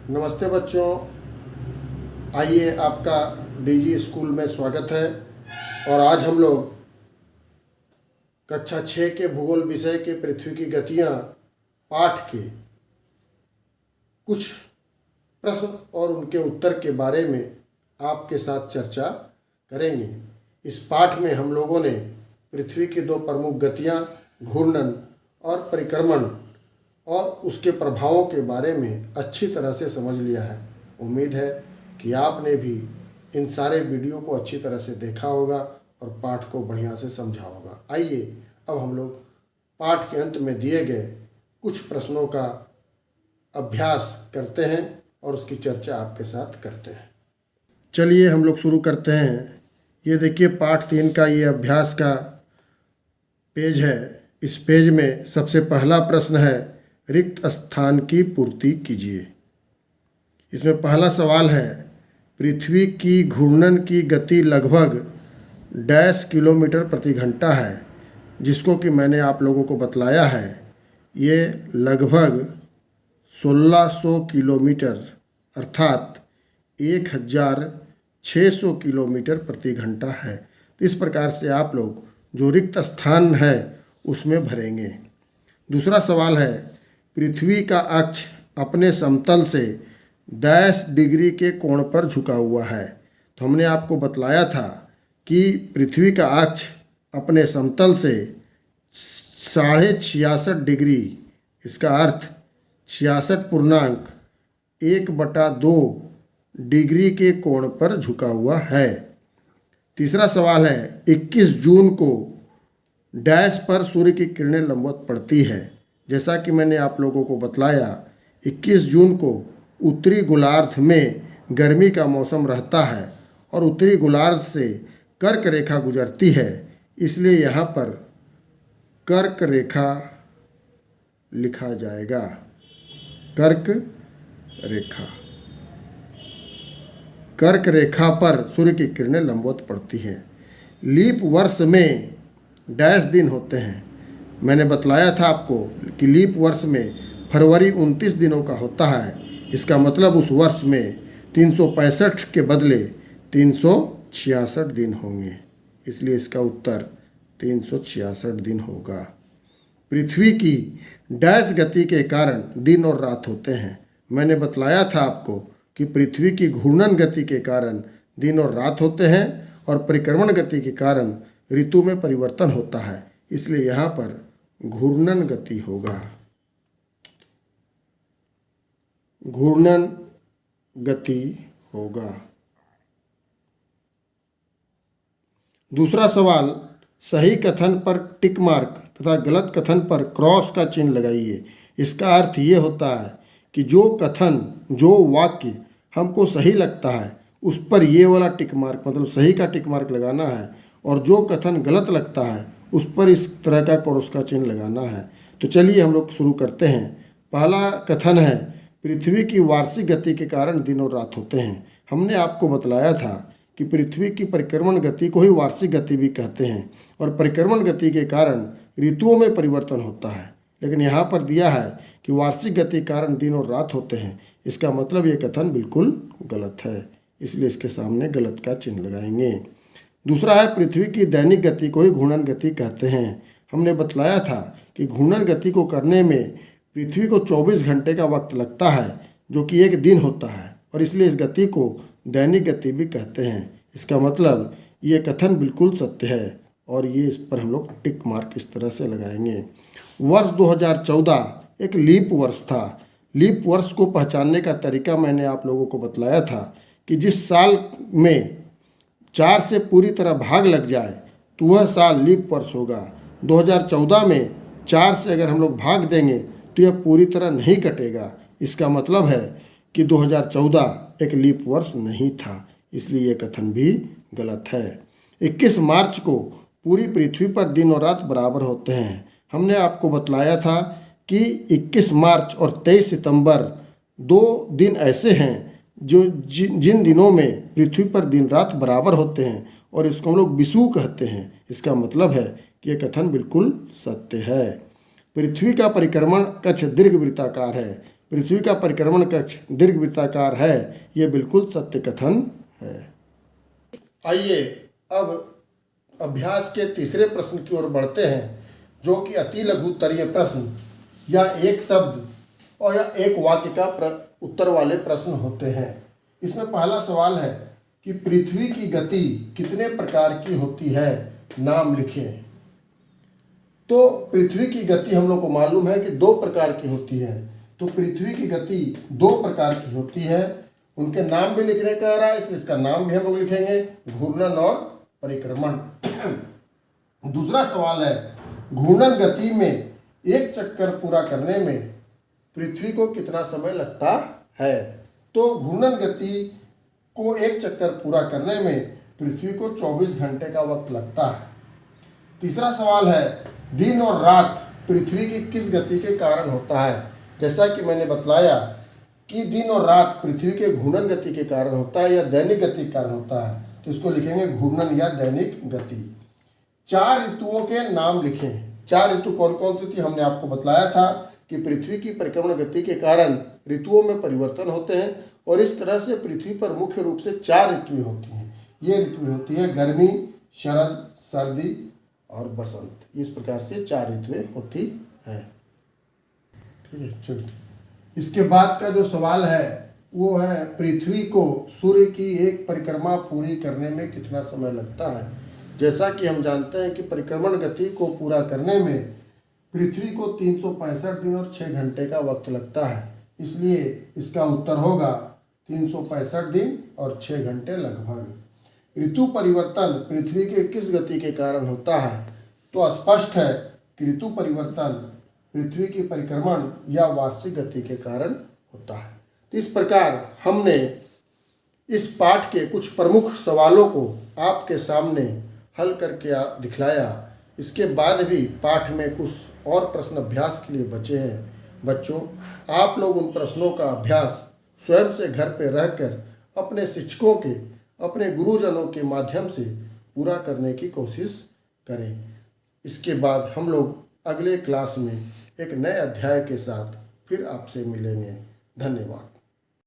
नमस्ते बच्चों, आइए आपका डीजी स्कूल में स्वागत है। और आज हम लोग कक्षा 6 के भूगोल विषय के पृथ्वी की गतियाँ पाठ के कुछ प्रश्न और उनके उत्तर के बारे में आपके साथ चर्चा करेंगे। इस पाठ में हम लोगों ने पृथ्वी की दो प्रमुख गतियाँ घूर्णन और परिक्रमण और उसके प्रभावों के बारे में अच्छी तरह से समझ लिया है। उम्मीद है कि आपने भी इन सारे वीडियो को अच्छी तरह से देखा होगा और पाठ को बढ़िया से समझा होगा। आइए अब हम लोग पाठ के अंत में दिए गए कुछ प्रश्नों का अभ्यास करते हैं और उसकी चर्चा आपके साथ करते हैं। चलिए हम लोग शुरू करते हैं। ये देखिए पाठ 3 का ये अभ्यास का पेज है। इस पेज में सबसे पहला प्रश्न है, रिक्त स्थान की पूर्ति कीजिए। इसमें पहला सवाल है, पृथ्वी की घूर्णन की गति लगभग डैश किलोमीटर प्रति घंटा है, जिसको कि मैंने आप लोगों को बतलाया है। ये लगभग 1600 किलोमीटर अर्थात 1600 किलोमीटर प्रति घंटा है। इस प्रकार से आप लोग जो रिक्त स्थान है उसमें भरेंगे। दूसरा सवाल है, पृथ्वी का अक्ष अपने समतल से डैश डिग्री के कोण पर झुका हुआ है। तो हमने आपको बतलाया था कि पृथ्वी का अक्ष अपने समतल से 66.5 डिग्री, इसका अर्थ 66.1/2 डिग्री के कोण पर झुका हुआ है। तीसरा सवाल है, 21 जून को डैश पर सूर्य की किरणें लंबवत पड़ती है। जैसा कि मैंने आप लोगों को बतलाया, 21 जून को उत्तरी गोलार्ध में गर्मी का मौसम रहता है और उत्तरी गोलार्ध से कर्क रेखा गुजरती है, इसलिए यहाँ पर कर्क रेखा लिखा जाएगा। कर्क रेखा, कर्क रेखा पर सूर्य की किरणें लंबवत पड़ती हैं। लीप वर्ष में डैश दिन होते हैं। मैंने बतलाया था आपको कि लीप वर्ष में फरवरी 29 दिनों का होता है। इसका मतलब उस वर्ष में 365 के बदले 366 दिन होंगे, इसलिए इसका उत्तर 366 दिन होगा। पृथ्वी की डैश गति के कारण दिन और रात होते हैं। मैंने बतलाया था आपको कि पृथ्वी की घूर्णन गति के कारण दिन और रात होते हैं और परिक्रमण गति के कारण ऋतु में परिवर्तन होता है, इसलिए यहाँ पर घूर्णन गति होगा। घूर्णन गति होगा। दूसरा सवाल, सही कथन पर टिक मार्क तथा गलत कथन पर क्रॉस का चिन्ह लगाइए। इसका अर्थ ये होता है कि जो कथन, जो वाक्य हमको सही लगता है उस पर ये वाला टिक मार्क, मतलब सही का टिक मार्क लगाना है, और जो कथन गलत लगता है उस पर इस तरह का क्रॉस का चिन्ह लगाना है। तो चलिए हम लोग शुरू करते हैं। पहला कथन है, पृथ्वी की वार्षिक गति के कारण दिन और रात होते हैं। हमने आपको बतलाया था कि पृथ्वी की परिक्रमण गति को ही वार्षिक गति भी कहते हैं और परिक्रमण गति के कारण ऋतुओं में परिवर्तन होता है। लेकिन यहाँ पर दिया है कि वार्षिक गति के कारण दिन और रात होते हैं। इसका मतलब ये कथन बिल्कुल गलत है, इसलिए इसके सामने गलत का चिन्ह लगाएंगे। दूसरा है, पृथ्वी की दैनिक गति को ही घूर्णन गति कहते हैं। हमने बतलाया था कि घूर्णन गति को करने में पृथ्वी को 24 घंटे का वक्त लगता है, जो कि एक दिन होता है, और इसलिए इस गति को दैनिक गति भी कहते हैं। इसका मतलब ये कथन बिल्कुल सत्य है और ये इस पर हम लोग टिक मार्क इस तरह से लगाएंगे। वर्ष 2014 एक लीप वर्ष था। लीप वर्ष को पहचानने का तरीका मैंने आप लोगों को बतलाया था कि जिस साल में 4 से पूरी तरह भाग लग जाए तो वह साल लीप वर्ष होगा। 2014 में 4 से अगर हम लोग भाग देंगे तो यह पूरी तरह नहीं कटेगा। इसका मतलब है कि 2014 एक लीप वर्ष नहीं था, इसलिए यह कथन भी गलत है। 21 मार्च को पूरी पृथ्वी पर दिन और रात बराबर होते हैं। हमने आपको बतलाया था कि 21 मार्च और 23 सितंबर 2 दिन ऐसे हैं जो जिन दिनों में पृथ्वी पर दिन रात बराबर होते हैं और इसको हम लोग विषुव कहते हैं। इसका मतलब है कि यह कथन बिल्कुल सत्य है। पृथ्वी का परिक्रमण कक्ष दीर्घवृत्ताकार है। पृथ्वी का परिक्रमण कक्ष दीर्घवृत्ताकार है, ये बिल्कुल सत्य कथन है। आइए अब अभ्यास के तीसरे प्रश्न की ओर बढ़ते हैं, जो कि अति लघुत्तरीय प्रश्न या एक शब्द और या एक वाक्य का उत्तर वाले प्रश्न होते हैं। इसमें पहला सवाल है कि पृथ्वी की गति कितने प्रकार की होती है, नाम लिखें। तो पृथ्वी की गति हम लोग को मालूम है कि 2 प्रकार की होती है। तो पृथ्वी की गति 2 प्रकार की होती है, उनके नाम भी लिखने का रहा है, इसलिए इसका नाम भी हम लोग लिखेंगे, घूर्णन और परिक्रमण। दूसरा सवाल है, घूर्णन गति में एक चक्कर पूरा करने में पृथ्वी को कितना समय लगता है। तो घूर्णन गति को एक चक्कर पूरा करने में पृथ्वी को 24 घंटे का वक्त लगता है। तीसरा सवाल है, दिन और रात पृथ्वी की किस गति के कारण होता है। जैसा कि मैंने बतलाया कि दिन और रात पृथ्वी के घूर्णन गति के कारण होता है या दैनिक गति के कारण होता है, तो इसको लिखेंगे घूर्णन या दैनिक गति। 4 ऋतुओं के नाम लिखें। 4 ऋतु कौन कौन सी थी, हमने आपको बतलाया था कि पृथ्वी की परिक्रमण गति के कारण ऋतुओं में परिवर्तन होते हैं और इस तरह से पृथ्वी पर मुख्य रूप से 4 ऋतुएं होती हैं। ये ऋतुएं होती है गर्मी, शरद, सर्दी और बसंत। इस प्रकार से 4 ऋतुएं होती हैं। ठीक है, चलिए इसके बाद का जो सवाल है वो है, पृथ्वी को सूर्य की एक परिक्रमा पूरी करने में कितना समय लगता है। जैसा कि हम जानते हैं कि परिक्रमण गति को पूरा करने में पृथ्वी को 365 दिन और 6 घंटे का वक्त लगता है, इसलिए इसका उत्तर होगा 365 दिन और 6 घंटे लगभग। ऋतु परिवर्तन पृथ्वी के किस गति के कारण होता है। तो स्पष्ट है कि ऋतु परिवर्तन पृथ्वी की परिक्रमण या वार्षिक गति के कारण होता है। तो इस प्रकार हमने इस पाठ के कुछ प्रमुख सवालों को आपके सामने हल करके दिखलाया। इसके बाद भी पाठ में कुछ और प्रश्न अभ्यास के लिए बचे हैं। बच्चों, आप लोग उन प्रश्नों का अभ्यास स्वयं से घर पर रहकर अपने शिक्षकों के, अपने गुरुजनों के माध्यम से पूरा करने की कोशिश करें। इसके बाद हम लोग अगले क्लास में एक नए अध्याय के साथ फिर आपसे मिलेंगे। धन्यवाद।